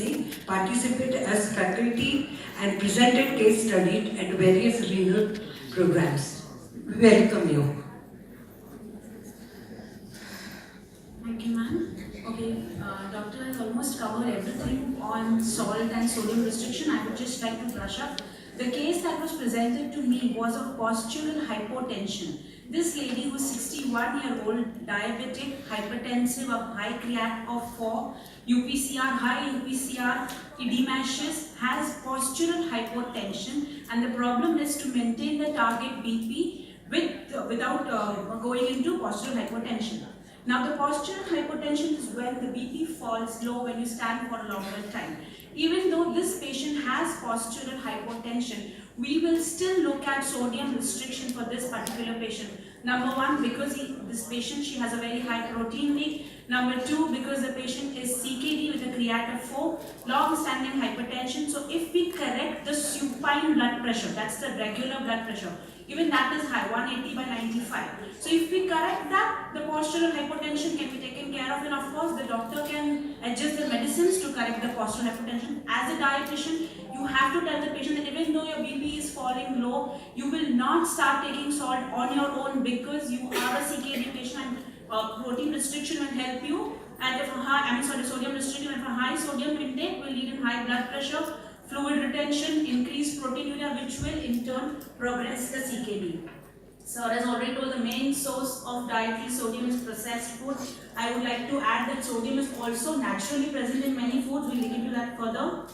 participated as faculty and presented case studies at various renal programs. We welcome you. Thank you, ma'am. Okay, doctor has almost covered everything on salt and sodium restriction. I would just like to brush up. The case that was presented to me was of postural hypotension. This lady who's 61-year-old, diabetic, hypertensive, of high creat of 4, UPCR, high UPCR, edematous, has postural hypotension, and the problem is to maintain the target BP without going into postural hypotension. Now the postural hypotension is when the BP falls low when you stand for a longer time. Even though this patient has postural hypotension, we will still look at sodium restriction for this particular patient. Number one, because this patient, she has a very high protein need. Number two, because the patient is CKD with a creat of 4, long-standing hypertension. So if we correct the supine blood pressure, that's the regular blood pressure, even that is high, 180 by 95. So if we correct that, the postural hypotension can be taken care of, and of course the doctor can adjust the medicines to correct the postural hypotension. As a dietitian, you have to tell the patient that even though your BP is falling low, you will not start taking salt on your own because you are a CKD patient, and protein restriction will help you. And if sodium restriction, and for high sodium intake will lead in high blood pressure, fluid retention, increased proteinuria, which will in turn progress the CKD. Sir has already told the main source of dietary sodium is processed food. I would like to add that sodium is also naturally present in many foods. We'll look into that further.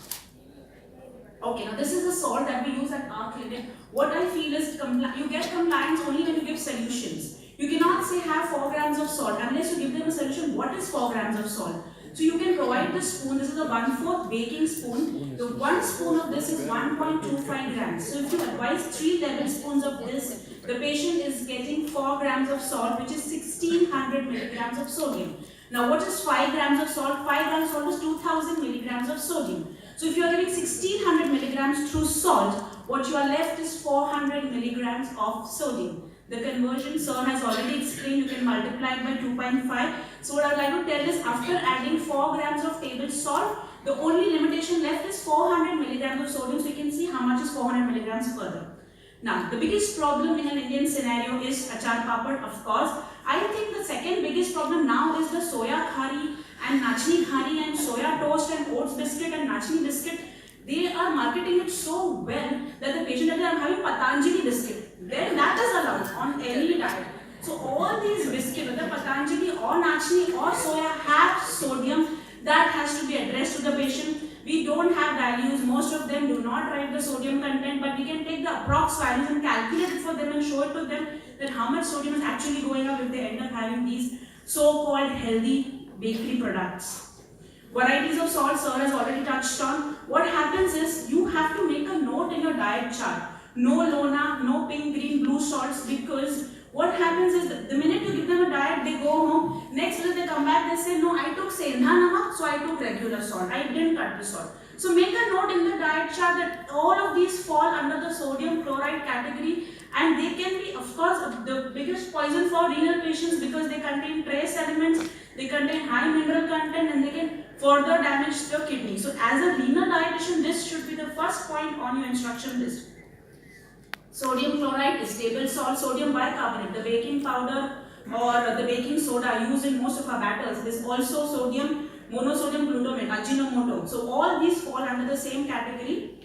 Okay, now this is the salt that we use at our clinic. What I feel is you get compliance only when you give solutions. You cannot say have 4 grams of salt unless you give them a solution. What is 4 grams of salt? So you can provide the spoon. This is a 1/4 baking spoon. The 1 spoon of this is 1.25 grams. So if you advise 3 tablespoons of this, the patient is getting 4 grams of salt, which is 1600 milligrams of sodium. Now what is 5 grams of salt? 5 grams of salt is 2000 milligrams of sodium. So if you are giving 1600 milligrams through salt, what you are left is 400 milligrams of sodium. The conversion sir has already explained, you can multiply it by 2.5. So what I would like to tell is after adding 4 grams of table salt, the only limitation left is 400 milligrams of sodium. So you can see how much is 400 milligrams further. Now the biggest problem in an Indian scenario is achar papad, of course. I think the second biggest problem now is the soya khari and nachni khari and soya toast and oats biscuit and nachni biscuit. They are marketing it so well that the patient says, I'm having Patanjali biscuit. Then that is allowed on any diet. So all these biscuits, whether Patanjali or nachni or soya, have sodium that has to be addressed to the patient. We don't have values. Most of them do not write the sodium content, but we can take the approx values and calculate it for them and show it to them that how much sodium is actually going up if they end up having these so-called healthy bakery products. Varieties of salt, sir has already touched on. What happens is you have to make a note in your diet chart. No Lona, no pink, green, blue salts, because what happens is the minute you give them a diet, they go home. Next day they come back, they say, no, I took sendha namak, so I took regular salt. I didn't cut the salt. So make a note in the diet chart that all of these fall under the sodium chloride category, and they can be, of course, the biggest poison for renal patients because they contain trace elements, they contain high mineral content, and they can further damage the kidney. So as a renal dietitian, this should be the first point on your instruction list. Sodium chloride is table salt, sodium bicarbonate, the baking powder or the baking soda used in most of our batters. There is also sodium monosodium glutamate, Ajinomoto. So all these fall under the same category.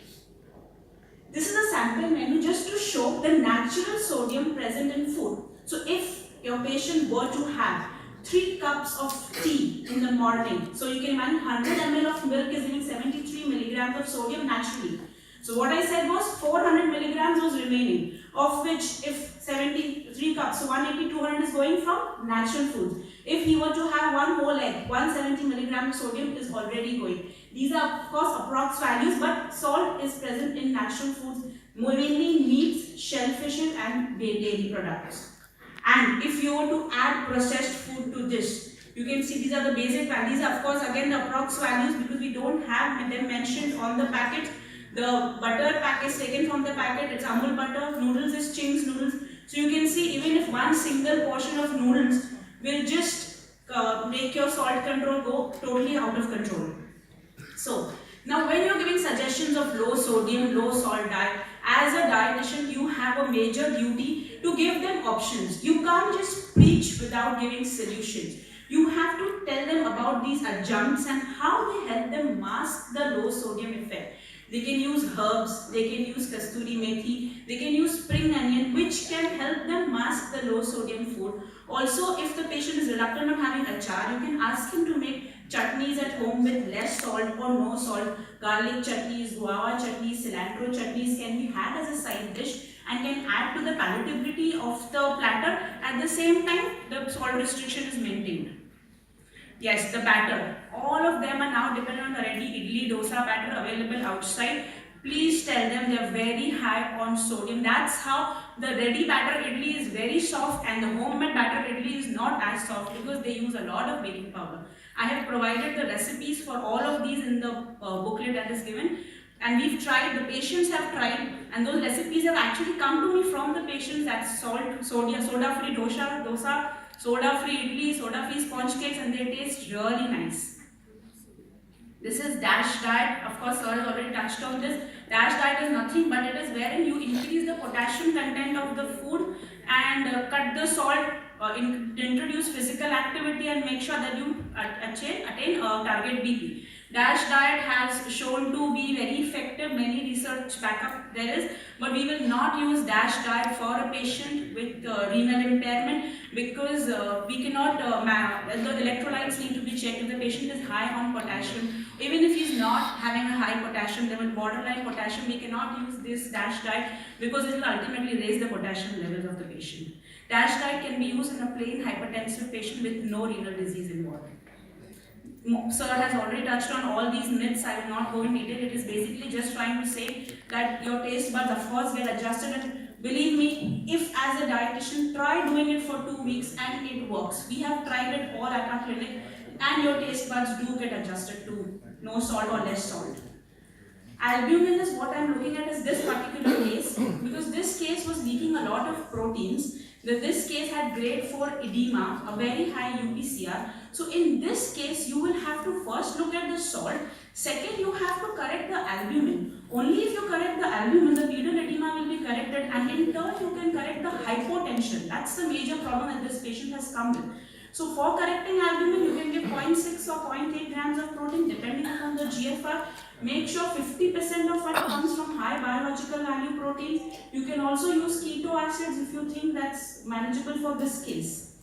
This is a sample menu just to show the natural sodium present in food. So if your patient were to have 3 cups of tea in the morning, so you can imagine 100 ml of milk is giving 73 milligrams of sodium naturally. So what I said was 400 milligrams was remaining, of which if 73 cups, so 180, 200 is going from natural foods. If he were to have 1 whole egg, 170 milligrams of sodium is already going. These are of course approx values, but salt is present in natural foods, mainly meats, shellfishes and dairy products. And if you were to add processed food to this, you can see these are the basic values. These are of course again the approx values because we don't have them mentioned on the packet. The butter pack is taken from the packet, it's Amul butter, noodles is Ching's noodles. So you can see even if one single portion of noodles will just make your salt control go totally out of control. So, now when you're giving suggestions of low sodium, low salt diet, as a dietitian, you have a major duty to give them options. You can't just preach without giving solutions. You have to tell them about these adjuncts and how they help them mask the low sodium effect. They can use herbs, they can use kasturi methi, they can use spring onion, which can help them mask the low sodium food. Also, if the patient is reluctant of having achar, you can ask him to make chutneys at home with less salt or no salt. Garlic chutneys, guava chutneys, cilantro chutneys can be had as a side dish and can add to the palatability of the platter. At the same time, the salt restriction is maintained. Yes, the batter. All of them are now dependent on the ready idli dosa batter available outside. Please tell them they are very high on sodium. That's how the ready batter idli is very soft and the homemade batter idli is not as soft because they use a lot of baking powder. I have provided the recipes for all of these in the booklet that is given. And we've tried, the patients have tried, and those recipes have actually come to me from the patients. That's soda-free dosa, soda-free idli, soda-free sponge cakes, and they taste really nice. This is DASH diet. Of course, sir has already touched on this. DASH diet is nothing but it is wherein you increase the potassium content of the food and cut the salt, introduce physical activity and make sure that you attain target BP. DASH diet has shown to be very effective. Many research backup there is, but we will not use DASH diet for a patient with renal impairment because we cannot, the electrolytes need to be checked. If the patient is high on potassium, even if he is not having a high potassium level, borderline potassium, we cannot use this DASH diet because it will ultimately raise the potassium levels of the patient. DASH diet can be used in a plain hypertensive patient with no renal disease involved. Sir has already touched on all these myths. I will not go in detail. It is basically just trying to say that your taste buds of course get adjusted, and believe me, if as a dietitian try doing it for 2 weeks and it works. We have tried it all at our clinic and your taste buds do get adjusted to no salt or less salt. Albumin is what I am looking at is this particular case because this case was leaking a lot of proteins. This case had grade 4 edema, a very high UPCR. So in this case, you will have to first look at the salt. Second, you have to correct the albumin. Only if you correct the albumin, the pedal edema will be corrected, and in turn you can correct the hypotension. That's the major problem that this patient has come with. So for correcting albumin, you can give 0.6 or 0.8 grams of protein depending upon the GFR. Make sure 50% of it comes from high biological value proteins. You can also use keto acids if you think that's manageable for this case.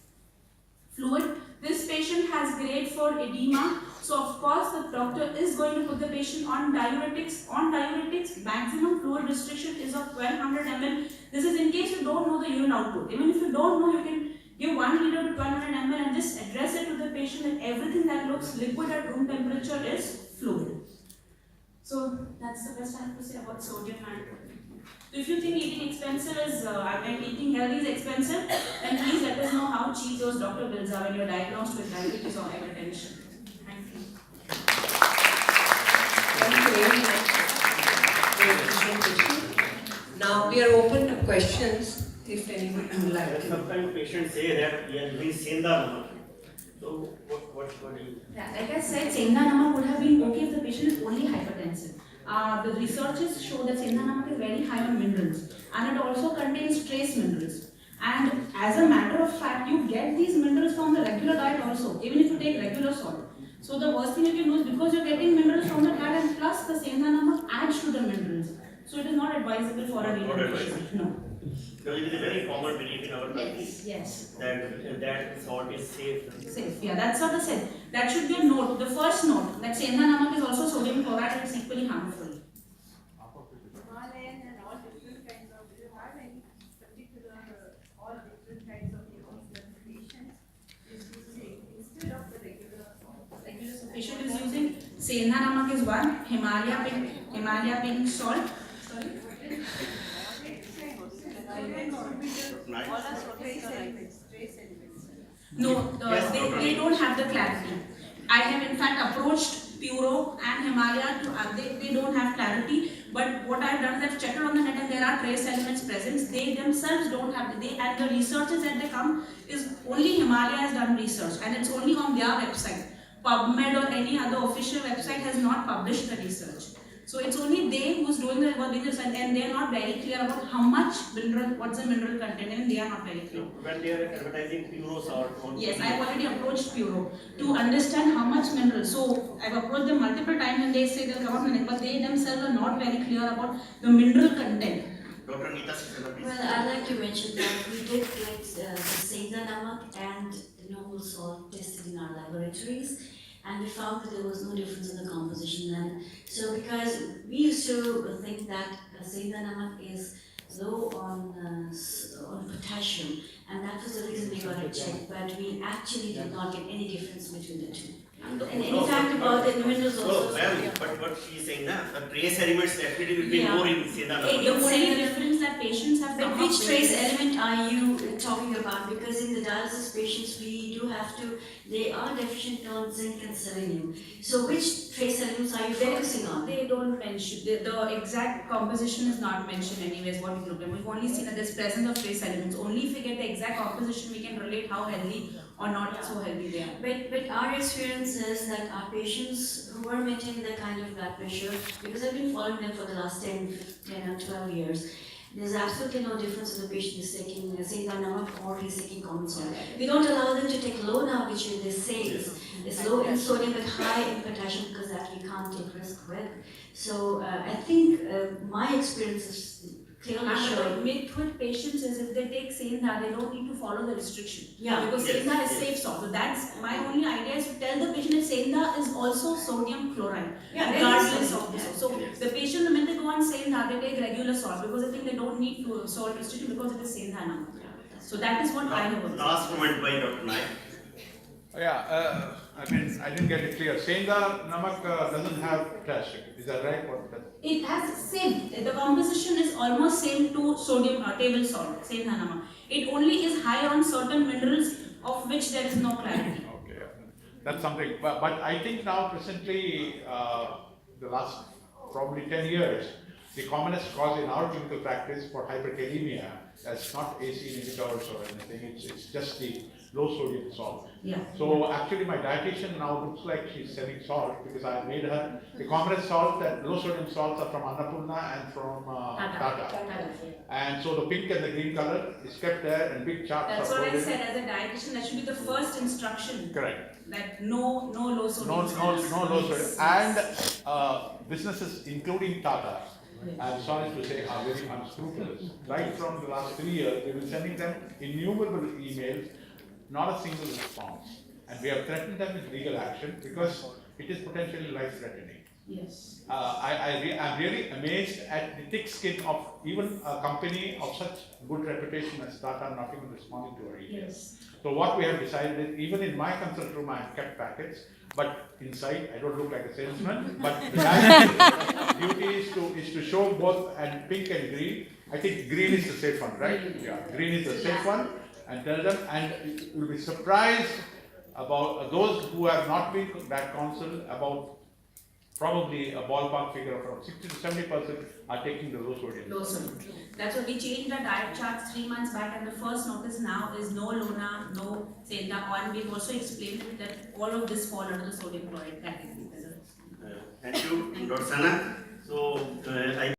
Fluid. This patient has grade 4 edema. So of course the doctor is going to put the patient on diuretics. On diuretics, maximum fluid restriction is of 1200 ml. This is in case you don't know the urine output. Even if you don't know, you can give 1 liter to 1200 ml and just address it to the patient that everything that looks liquid at room temperature is fluid. So that's the best I have to say about sodium and so if you think eating expensive is and eating healthy is expensive, then please let us know how cheap those doctor bills are when you're diagnosed with diabetes or hypertension. Thank you. Thank you very much for your presentation. Now we are open to questions if anyone would like to. Sometimes patients say that we are using senda namak. So what do you? Yeah, like I said, senda namak would have been okay if the patient is only hypertensive. The researches show that senda namak is very high on minerals and it also contains trace minerals. And as a matter of fact, you get these minerals from the regular diet also, even if you take regular salt. So the worst thing you can do is because you're getting minerals from the diet and plus the senda namak adds to the minerals. So it is not advisable for a renal patient. No. Because it is a very common belief in our country Yes. that salt is safe. Safe. Yeah, that's what I said. That should be a note. The first note that senda namak is also sodium chloride and it's equally harmful. Himalayan and all different kinds of, do you have any particular, all different kinds of patients is using instead of the regular salt? Regular patient is using senda namak is one, Himalaya pink salt. Sorry? No, they don't have the clarity. I have in fact approached Puro and Himalaya to they don't have clarity. But what I've done is I've checked on the net and there are trace elements present. They themselves don't have and the researches that they come is only Himalaya has done research and it's only on their website. PubMed or any other official website has not published the research. So it's only they who's doing the research, and they are not very clear about how much mineral, what's the mineral content, and they are not very clear. When they are advertising pure salt on Yes, TV. I have already approached Bureau to understand how much mineral. So I've approached them multiple times and they say they'll come up, but they themselves are not very clear about the mineral content. Dr. Neeta Sisala, please. Well, I'd like to mention that we did get the Sahigara namak and the normal salt tested in our laboratories, and we found that there was no difference in the composition. And so, because we used to think that Sahigara namak is low on potassium, and that was the reason we got it checked, but we actually did not get any difference between the two. And in fact, about the minerals also. No, ma'am, but what she is saying that the trace elements definitely will be Yeah. more in Senda It- namak. The only difference that patients have But come which up trace with- element are you talking about? Because in the dialysis patients, we do have to, they are deficient on zinc and selenium. So which trace elements are you focusing on? They don't mention, the exact composition is not mentioned anyways what we look at. We've only seen that there's presence of trace elements. Only if we get the exact composition, we can relate how healthy or not so healthy they are. But our experience is that our patients who are maintaining that kind of blood pressure, because I've been following them for the last 10 or 12 years, there's absolutely no difference if the patient is taking Sahigara namak or he's taking common salt. We don't allow them to take low now, which they say is low in sodium but high in potassium, because that we can't take risk with. So I think my experience is clearly And the showing. myth with patients is if they take Senda, they don't need to follow the restriction. Yeah. Because Yes, Senda is yes. safe salt. So that's my only idea, is to tell the patient that Senda is also sodium chloride. Yeah, Regardless very of this. easy. So Yes. the patient, the minute they go on Senda, they take regular salt because they think they don't need to salt restriction because it is Senda now. So that is what I have observed. Last comment by Dr. Naik. Yeah, I mean, I didn't get it clear. Sahigara namak doesn't have potassium. Is that right? It has same, the composition is almost same to sodium table salt, same Hanama. It only is high on certain minerals of which there is no clarity. Okay, that's something. But I think now presently, the last probably 10 years, the commonest cause in our clinical practice for hyperkalemia is not AC inhibitors or anything. It's just the low sodium salt. Yeah. So actually my dietitian now looks like she's selling salt, because I made her the commonest salt, that low sodium salts are from Annapurna and from Tata. And so the pink and the green color is kept there, and big charts That's are what I put in. said as a dietitian, that should be the first instruction. Correct. That no low sodium. No low sodium. And businesses including Tata, I'm sorry to say, are very unscrupulous. Right from the last 3 years, we've been sending them innumerable emails, not a single response. And we have threatened them with legal action because it is potentially life-threatening. Yes. I'm really amazed at the thick skin of even a company of such good reputation as Tata not even responding to our emails. Yes. So what we have decided is, even in my consult room I have kept packets, but inside I don't look like a salesman, but the guy's duty is to show both, and pink and green. I think green is the safe one, right? Yeah, green is the safe one, and tell them, and you'll be surprised about those who have not been that counsel, about probably a ballpark figure of around 60 to 70% are taking the low sodium. Low sodium. That's why we changed our diet charts 3 months back, and the first notice now is no Lona, no Senda, and we've also explained that all of this fall under the sodium chloride category. Thank you, Dr. Sana. So I